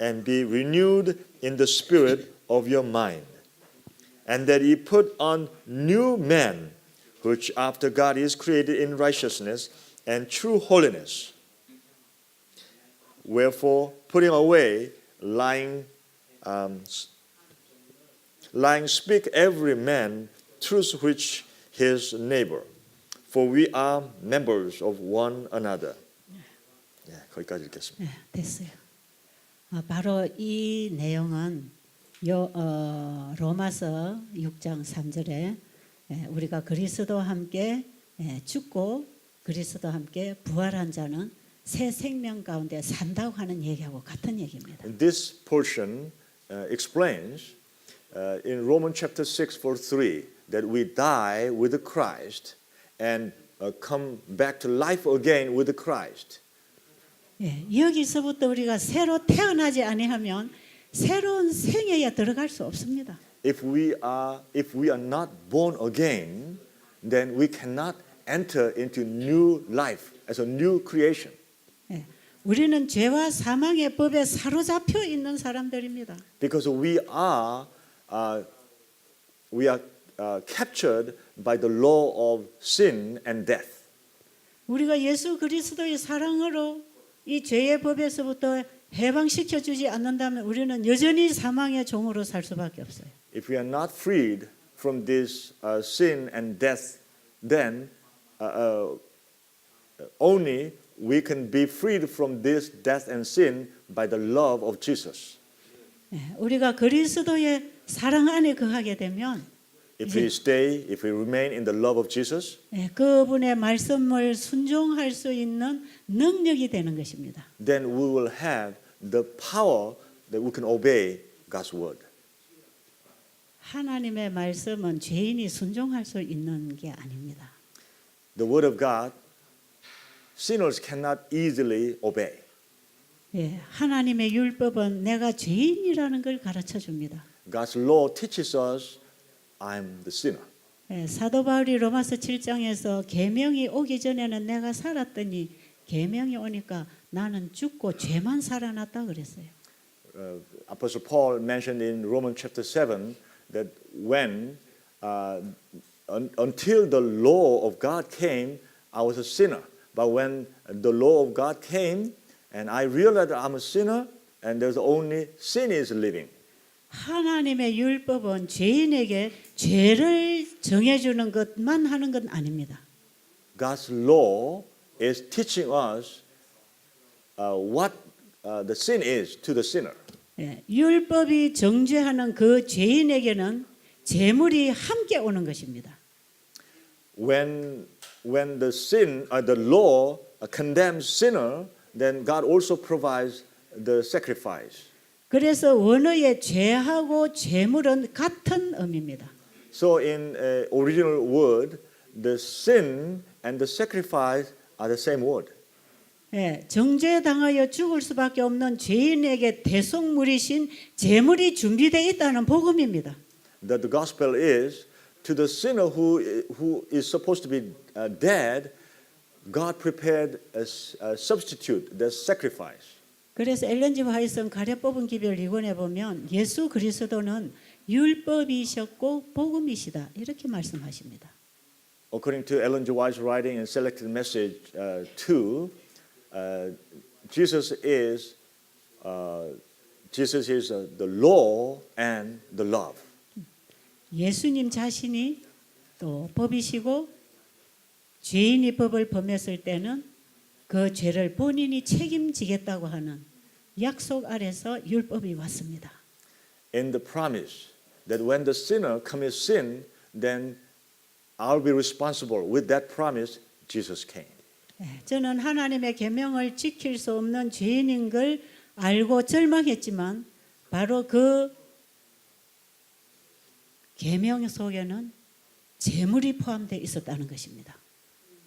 and be renewed in the spirit of your mind, and that ye put on new man, which after God is created in righteousness and true holiness. Wherefore, putting away lying, speak every man truth which his neighbor, for we are members of one another. 네, 거기까지 읽겠습니다. 네, 됐어요. 바로 이 내용은 로마서 6장 3절에 우리가 그리스도와 함께 죽고 그리스도와 함께 부활한 자는 새 생명 가운데 산다고 하는 얘기하고 같은 얘기입니다. And this portion explains in Romans chapter 6 verse 3 that we die with Christ and come back to life again with Christ. 예, 여기서부터 우리가 새로 태어나지 아니하면 새로운 생애에 들어갈 수 없습니다. If we are not born again, then we cannot enter into new life as a new creation. 예, 우리는 죄와 사망의 법에 사로잡혀 있는 사람들입니다. Because we are captured by the law of sin and death. 우리가 예수 그리스도의 사랑으로 이 죄의 법에서부터 해방시켜 주지 않는다면 우리는 여전히 사망의 종으로 살 수밖에 없어요. If we are not freed from this sin and death, then only we can be freed from this death and sin by the love of Jesus. 예, 우리가 그리스도의 사랑 안에 거하게 되면 If we remain in the love of Jesus, 예, 그분의 말씀을 순종할 수 있는 능력이 되는 것입니다. then we will have the power that we can obey God's word. 하나님의 말씀은 죄인이 순종할 수 있는 게 아닙니다. The word of God, sinners cannot easily obey. 예, 하나님의 율법은 내가 죄인이라는 걸 가르쳐 줍니다. God's law teaches us I'm the sinner. 예, 사도 바울이 로마서 7장에서 계명이 오기 전에는 내가 살았더니 계명이 오니까 나는 죽고 죄만 살아났다 그랬어요. Apostle Paul mentioned in Romans chapter 7 that when until the law of God came, I was a sinner. But when the law of God came and I realized that I'm a sinner and there's only sin is living. 하나님의 율법은 죄인에게 죄를 정해주는 것만 하는 건 아닙니다. God's law is teaching us what the sin is to the sinner. 예, 율법이 정죄하는 그 죄인에게는 재물이 함께 오는 것입니다. when the law condemns sinner, then God also provides the sacrifice. 그래서 원어의 죄하고 죄물은 같은 의미입니다. So in original word, the sin and the sacrifice are the same word. 예, 정죄당하여 죽을 수밖에 없는 죄인에게 대속물이신 제물이 준비되어 있다는 복음입니다. That the gospel is to the sinner who is supposed to be dead, God prepared a substitute, the sacrifice. 그래서 엘렌 G. 화이트는 가려뽑은 기별 2권에 보면 예수 그리스도는 율법이셨고 복음이시다 이렇게 말씀하십니다. According to Ellen G. White's writing in Selected Message 2, Jesus is the law and the love. 예수님 자신이 또 법이시고 죄인이 법을 범했을 때는 그 죄를 본인이 책임지겠다고 하는 약속 아래서 율법이 왔습니다. In the promise that when the sinner commits sin, then I'll be responsible. With that promise, Jesus came. 저는 하나님의 계명을 지킬 수 없는 죄인인 걸 알고 절망했지만 바로 그 계명 속에는 제물이 포함되어 있었다는 것입니다.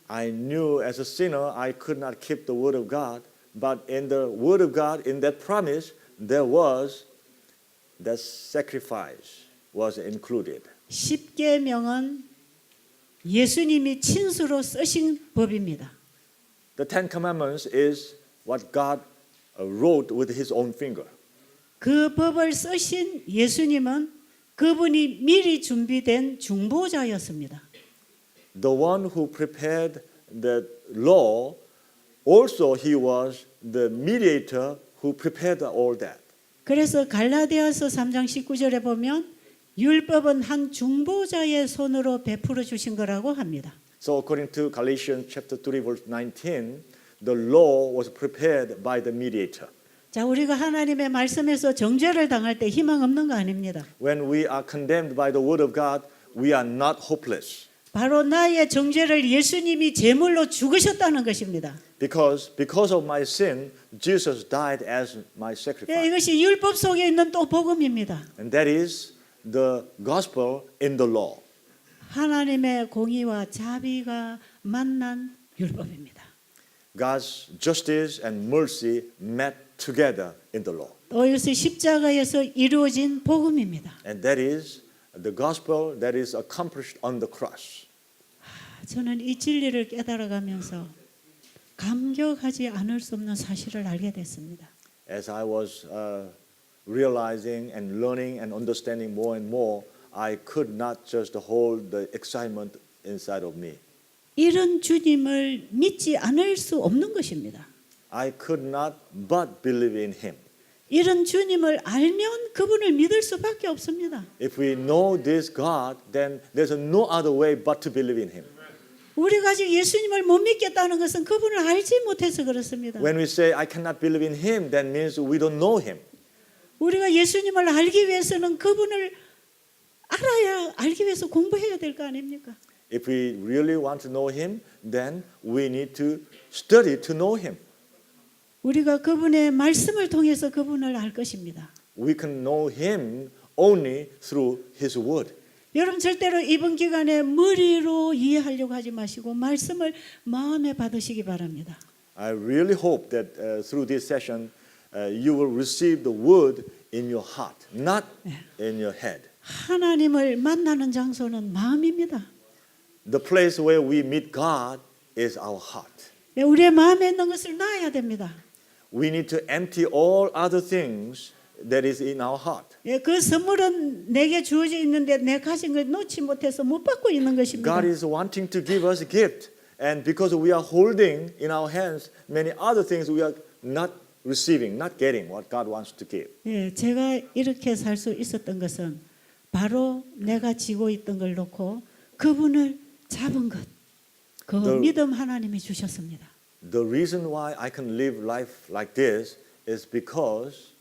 I knew as a sinner I could not keep the word of God, but in the word of God, in that promise, there was that sacrifice was included. 십계명은 예수님이 친수로 쓰신 법입니다. The Ten Commandments is what God wrote with His own finger. 그 법을 쓰신 예수님은 그분이 미리 준비된 중보자였습니다. The one who prepared the law, also He was the mediator who prepared all that. 그래서 갈라디아서 3장 19절에 보면 율법은 한 중보자의 손으로 베풀어 주신 거라고 합니다. So according to Galatians chapter 3 verse 19, the law was prepared by the mediator. 자, 우리가 하나님의 말씀에서 정죄를 당할 때 희망 없는 거 아닙니다. When we are condemned by the word of God, we are not hopeless. 바로 나의 정죄를 예수님이 제물로 죽으셨다는 것입니다. Because of my sin, Jesus died as my sacrifice. 이것이 율법 속에 있는 또 복음입니다. And that is the gospel in the law. 하나님의 공의와 자비가 만난 율법입니다. God's justice and mercy met together in the law. 또 이것이 십자가에서 이루어진 복음입니다. And that is the gospel that is accomplished on the cross. 저는 이 진리를 깨달아가면서 감격하지 않을 수 없는 사실을 알게 됐습니다. As I was realizing and learning and understanding more and more, I could not just hold the excitement inside of me. 이런 주님을 믿지 않을 수 없는 것입니다. I could not but believe in Him. 이런 주님을 알면 그분을 믿을 수밖에 없습니다. If we know this God, then there's no other way but to believe in Him. 우리가 아직 예수님을 못 믿겠다는 것은 그분을 알지 못해서 그렇습니다. When we say I cannot believe in Him, that means we don't know Him. 우리가 예수님을 알기 위해서는 그분을 알기 위해서 공부해야 될 거 아닙니까? If we really want to know Him, then we need to study to know Him. 우리가 그분의 말씀을 통해서 그분을 알 것입니다. We can know Him only through His Word. 여러분 절대로 이번 기간에 머리로 이해하려고 하지 마시고 말씀을 마음에 받으시기 바랍니다. I really hope that through this session you will receive the Word in your heart, not in your head. 하나님을 만나는 장소는 마음입니다. The place where we meet God is our heart. 우리의 마음에 있는 것을 놔야 됩니다. We need to empty all other things that is in our heart. 그 선물은 내게 주어져 있는데 내 가진 걸 놓지 못해서 못 받고 있는 것입니다. God is wanting to give us a gift, and because we are holding in our hands many other things, we are not receiving, not getting what God wants to give. 제가 이렇게 살 수 있었던 것은 바로 내가 지고 있던 걸 놓고 그분을 잡은 것, 그 믿음 하나님이 주셨습니다. The reason why I can live life like this is because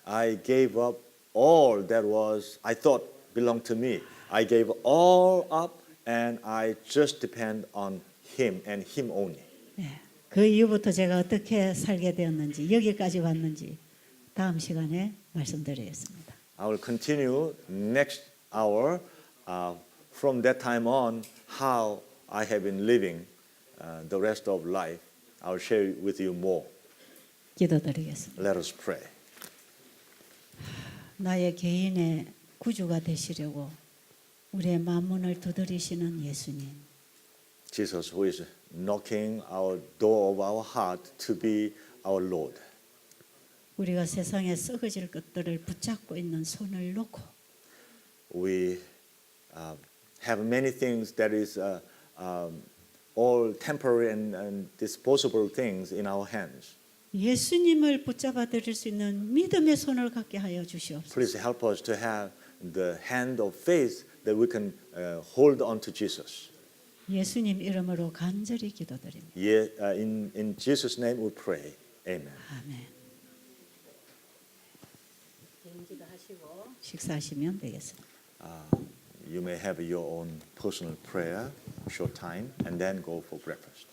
I gave up all that was I thought belonged to me. I gave all up and I just depend on Him and Him only. 네. 그 이후부터 제가 어떻게 살게 되었는지 여기까지 왔는지 다음 시간에 말씀드리겠습니다. I will continue next hour from that time on how I have been living the rest of life. I will share with you more. 기도드리겠습니다. Let us pray. 나의 개인의 구주가 되시려고 우리의 만문을 두드리시는 예수님. Jesus, who is knocking our door of our heart to be our Lord. 우리가 세상에 썩어질 것들을 붙잡고 있는 손을 놓고 We have many things that is all temporary and disposable things in our hands. 예수님을 붙잡아 드릴 수 있는 믿음의 손을 갖게 하여 주시옵소서. Please help us to have the hand of faith that we can hold on to Jesus. 예수님 이름으로 간절히 기도드립니다. In Jesus' name we pray. Amen. 아멘. 개인기도 하시고 식사하시면 되겠습니다. You may have your own personal prayer, short time, and then go for breakfast.